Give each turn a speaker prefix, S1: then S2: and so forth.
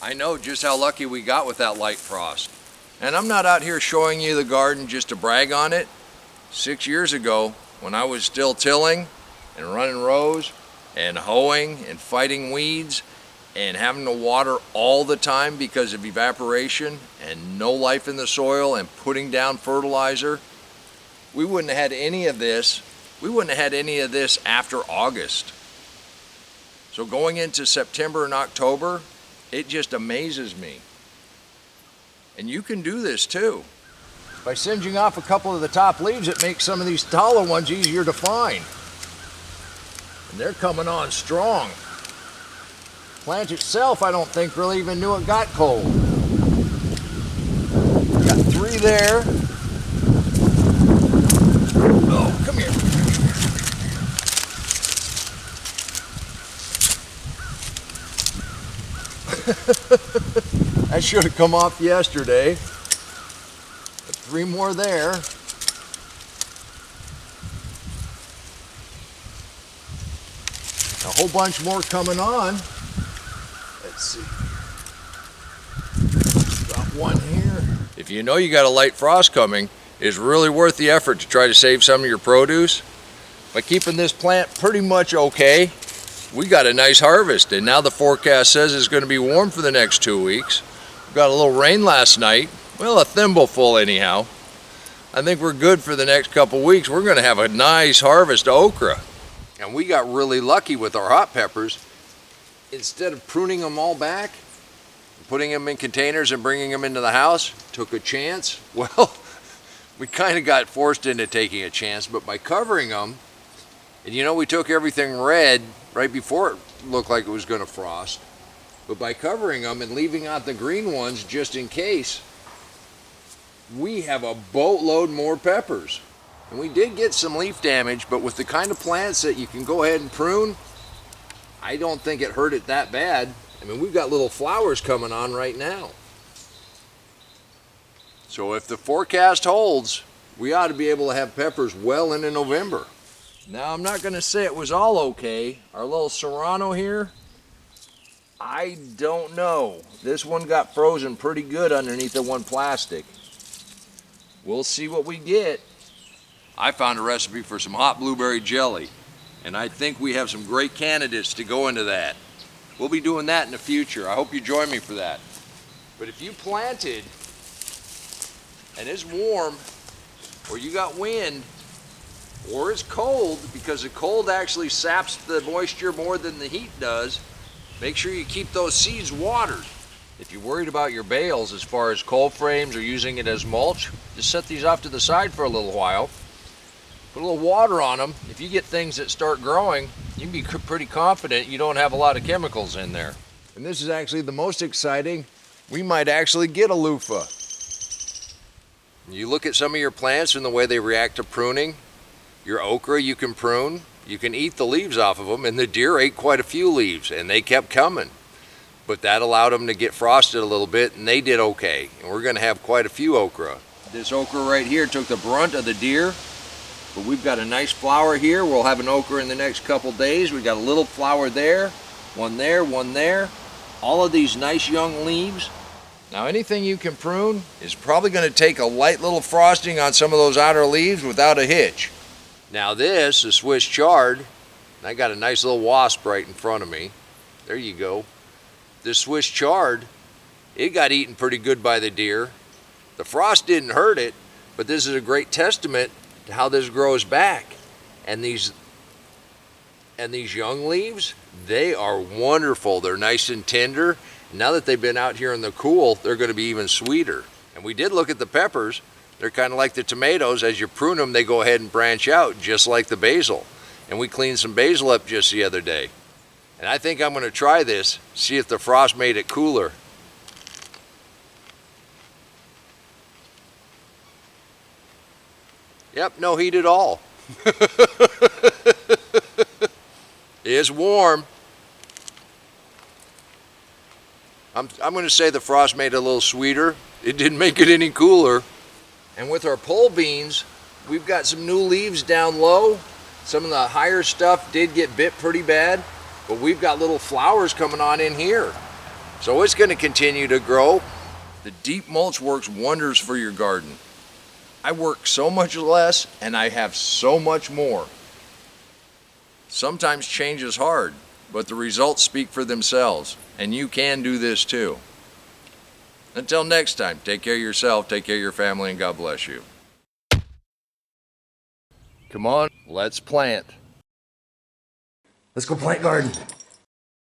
S1: I know just how lucky we got with that light frost. And I'm not out here showing you the garden just to brag on it. 6 years ago, when I was still tilling and running rows and hoeing and fighting weeds and having to water all the time because of evaporation and no life in the soil and putting down fertilizer, we wouldn't have had any of this. We wouldn't have had any of this after August. So going into September and October, it just amazes me. And you can do this too. By singeing off a couple of the top leaves, it makes some of these taller ones easier to find. And they're coming on strong. Plant itself, I don't think really even knew it got cold. Got 3 there. Oh, come here. That should have come off yesterday. But 3 more there. A whole bunch more coming on. Let's see. Got 1 here. If you know you got a light frost coming, it's really worth the effort to try to save some of your produce. By keeping this plant pretty much okay, we got a nice harvest, and now the forecast says it's going to be warm for the next 2 weeks. We got a little rain last night, well, a thimbleful anyhow. I think we're good for the next couple weeks. We're going to have a nice harvest of okra. And we got really lucky with our hot peppers. Instead of pruning them all back, putting them in containers and bringing them into the house, took a chance. Well, we kind of got forced into taking a chance, but by covering them, and you know, we took everything red right before it looked like it was going to frost. But by covering them and leaving out the green ones just in case, we have a boatload more peppers. And we did get some leaf damage, but with the kind of plants that you can go ahead and prune, I don't think it hurt it that bad. I mean, we've got little flowers coming on right now. So if the forecast holds, we ought to be able to have peppers well into November. Now, I'm not going to say it was all okay. Our little serrano here, I don't know. This one got frozen pretty good underneath the one plastic. We'll see what we get. I found a recipe for some hot blueberry jelly, and I think we have some great candidates to go into that. We'll be doing that in the future. I hope you join me for that. But if you planted and it's warm, or you got wind, or it's cold, because the cold actually saps the moisture more than the heat does, make sure you keep those seeds watered. If you're worried about your bales as far as cold frames or using it as mulch, just set these off to the side for a little while. Put a little water on them. If you get things that start growing, you can be pretty confident you don't have a lot of chemicals in there. And this is actually the most exciting. We might actually get a loofah. You look at some of your plants and the way they react to pruning. Your okra you can prune. You can eat the leaves off of them, and the deer ate quite a few leaves, and they kept coming. But that allowed them to get frosted a little bit, and they did okay. And we're going to have quite a few okra. This okra right here took the brunt of the deer. But we've got a nice flower here. We'll have an okra in the next couple days. We got a little flower there, one there, one there. All of these nice young leaves. Now anything you can prune is probably going to take a light little frosting on some of those outer leaves without a hitch. Now this is Swiss chard. And I got a nice little wasp right in front of me. There you go. This Swiss chard, it got eaten pretty good by the deer. The frost didn't hurt it, but this is a great testament to how this grows back. And these young leaves, they are wonderful. They're nice and tender. Now that they've been out here in the cool, they're going to be even sweeter. And we did look at the peppers. They're kind of like the tomatoes. As you prune them, they go ahead and branch out, just like the basil. And we cleaned some basil up just the other day. And I think I'm going to try this, see if the frost made it cooler. Yep, no heat at all. It's warm. I'm going to say the frost made it a little sweeter. It didn't make it any cooler. And with our pole beans, we've got some new leaves down low. Some of the higher stuff did get bit pretty bad, but we've got little flowers coming on in here. So it's going to continue to grow. The deep mulch works wonders for your garden. I work so much less and I have so much more. Sometimes change is hard, but the results speak for themselves, and you can do this too. Until next time, take care of yourself, take care of your family, and God bless you. Come on, let's plant.
S2: Let's go plant garden.